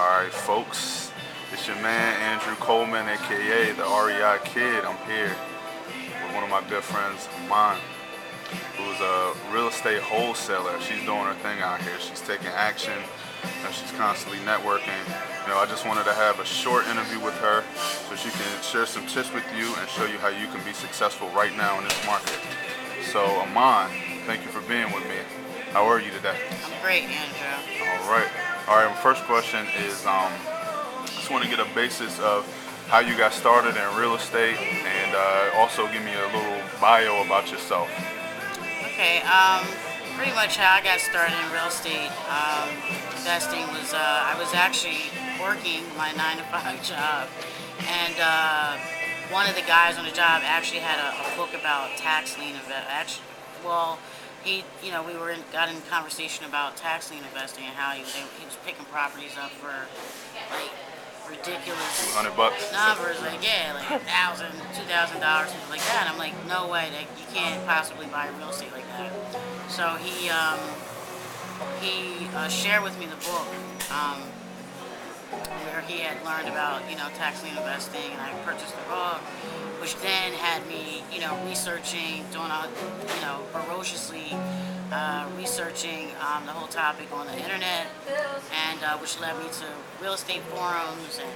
Alright, folks, it's your man Andrew Coleman, aka the REI Kid. I'm here with one of my good friends, Iman, who's a real estate wholesaler. She's doing her thing out here. She's taking action and she's constantly networking. I just wanted to have a short interview with her so she can share some tips with you and show you how you can be successful right now in this market. So, Iman, thank you for being with me. How are you today? I'm great, Andrew. All right. My first question is, just want to get a basis of how you got started in real estate, and also give me a little bio about yourself. Okay, pretty much how I got started in real estate investing was I was actually working my 9 to 5 job, and one of the guys on the job actually had a book about tax lien investment. Well, got in conversation about tax lien investing and how he was picking properties up for like ridiculous $200. numbers, like $1,000, $2,000, something like that. And I'm like, no way, that you can't possibly buy real estate like that. So he shared with me the book where he had learned about tax lien investing, and I purchased the book, which then had me researching, doing ferociously researching the whole topic on the internet, and which led me to real estate forums, and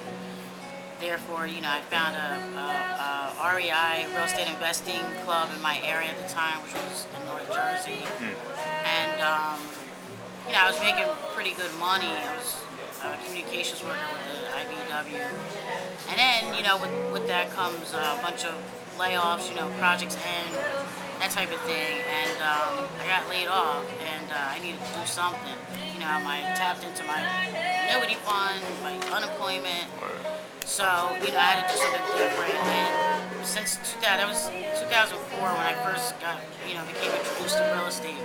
therefore I found a REI real estate investing club in my area at the time, which was in North Jersey, and I was making pretty good money. I was a communications worker with the IBW, and then with that comes a bunch of layoffs, projects end, that type of thing, and I got laid off, and I needed to do something. I tapped into my annuity fund, my unemployment, so I had to do something different. And since that was 2004 when I first became introduced to real estate,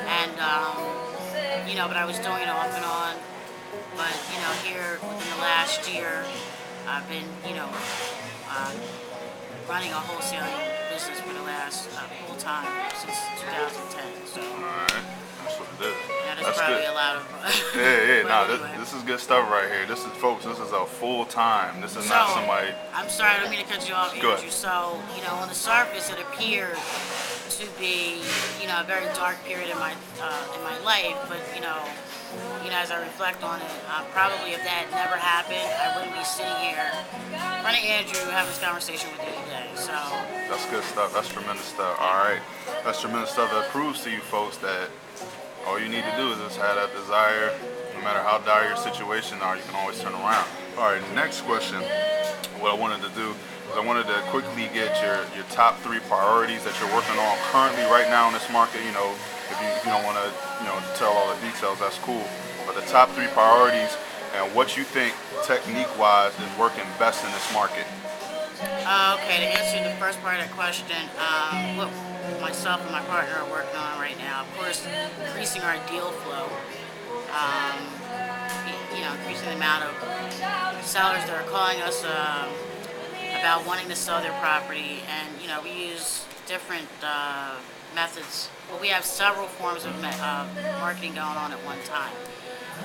and but I was doing it off and on. But here within the last year, I've been running a wholesaling business for the last full time since 2010. So Alright, that's what it is. there's That's probably good. a lot of. Yeah. But Nah, anyway. this is good stuff right here. This is a full time. This is not somebody. I'm sorry, I don't mean to cut you off, Go Andrew. ahead. So on the surface, it appeared to be a very dark period in my life, but as I reflect on it, probably if that never happened, I wouldn't be sitting here running Andrew having this conversation with you today. So That's good stuff. That's tremendous stuff. All right. That's tremendous stuff. That proves to you folks that all you need to do is just have that desire. No matter how dire your situation are, you can always turn around. All right. Next question. What I wanted to do is I wanted to quickly get your top 3 priorities that you're working on currently right now in this market. If you don't want to tell all the details, that's cool. But the top 3 priorities and what you think technique-wise is working best in this market. okay, to answer the first part of the question, what myself and my partner are working on right now, of course, increasing our deal flow. Um, Increasing the amount of sellers that are calling us about wanting to sell their property, and we use different methods. Well, we have several forms of marketing going on at one time.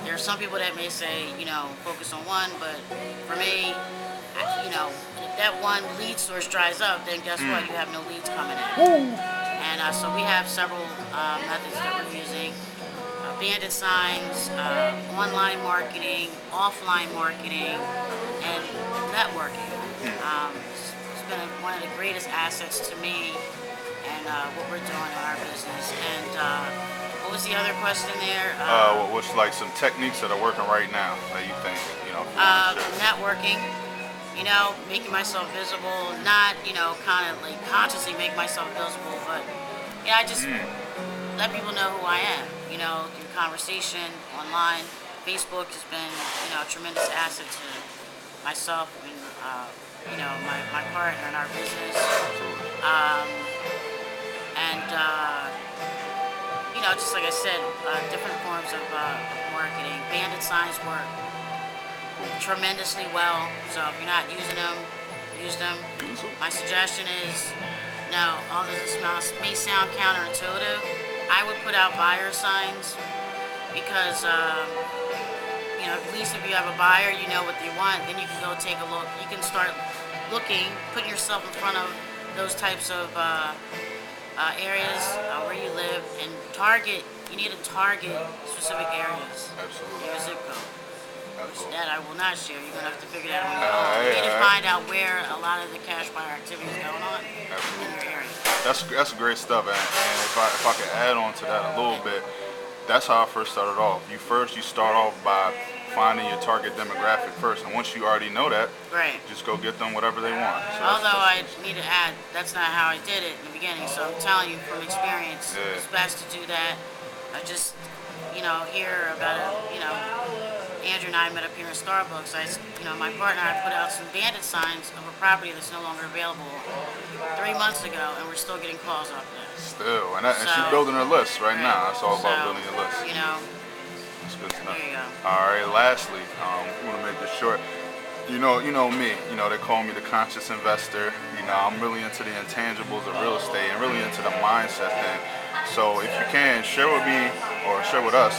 There are some people that may say focus on one, but for me, if that one lead source dries up, then guess what? You have no leads coming in. And so we have several methods that we're using. Bandit signs, online marketing, offline marketing, and networking. It's been one of the greatest assets to me and what we're doing in our business. And what was the other question there? What's like some techniques that are working right now that you think, if you want to share? Networking, making myself visible, not, kind of like consciously make myself visible, but I just let people know who I am, through conversation online. Facebook has been, a tremendous asset to myself and, my partner in our business. And, just like I said, different forms of marketing. Bandit signs work tremendously well, so if you're not using them, use them. My suggestion is, now, although this may sound counterintuitive, I would put out buyer signs because, if least if you have a buyer, you know what they want. Then you can go take a look. You can start looking, putting yourself in front of those types of areas where you live, and target. You need to target specific areas. Absolutely. Your zip code. Absolutely. That I will not share. You're gonna have to figure that out on your own. You need to find out where a lot of the cash buyer activity is going on in your area. That's great stuff, and if I could add on to that a little bit, that's how I first started off. You start off by finding your target demographic first, and once you already know that, Right. just go get them whatever they want. So Although I need to add, that's not how I did it in the beginning. So I'm telling you from experience, Yeah. it's best to do that. I just, hear about it. Andrew and I met up here in Starbucks. My partner and I put out some bandit signs of a property that's no longer available 3 months ago, and we're still getting calls off that. still, and she's So- building her list right Right. now. That's all about So, building your list. That's good stuff. There you go. All right. Lastly, I want to make this short. You know me. They call me the conscious investor. I'm really into the intangibles of real estate and really into the mindset thing. So if you can share with me or share with us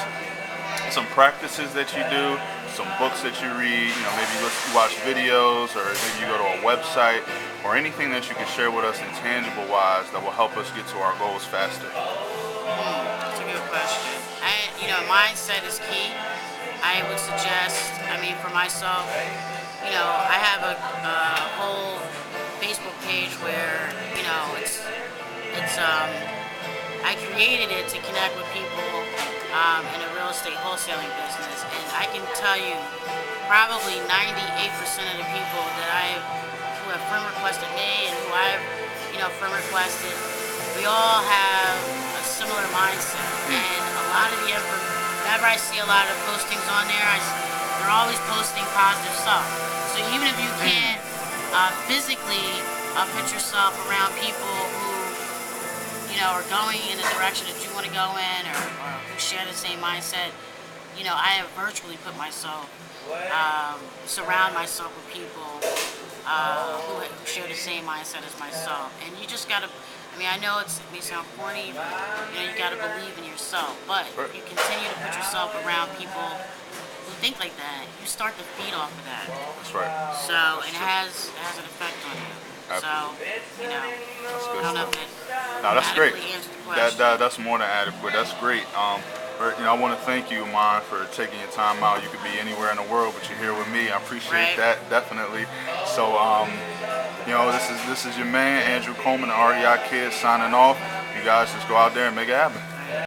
some practices that you do, some books that you read. Maybe you watch videos, or maybe you go to a website, or anything that you can share with us intangible wise that will help us get to our goals faster. That's a good question. Mindset is key. I would suggest, for myself, I have a whole Facebook page where, I created it to connect with people in a real estate wholesaling business. And I can tell you, probably 98% of the people who have friend requested me and who I've, friend requested, we all have a similar mindset. And a lot of whenever I see a lot of postings on there, they're always posting positive stuff. So even if you can't physically put yourself around people who, are going in the direction that you want to go in, or who share the same mindset, I have virtually put myself, surround myself with people who share the same mindset as myself. And you just gotta, I know it may sound corny, but you gotta believe in yourself. But if you continue to put yourself around people who think like that, you start to feed off of that. That's right. So it has an effect on you. Absolutely. So, That's good I don't know stuff. if No, that's great. adequately answered the question. That's more than adequate. That's great. I want to thank you, Iman, for taking your time out. You could be anywhere in the world, but you're here with me. I appreciate that, definitely. So, this is your man, Andrew Coleman, the REI Kid, signing off. You guys just go out there and make it happen.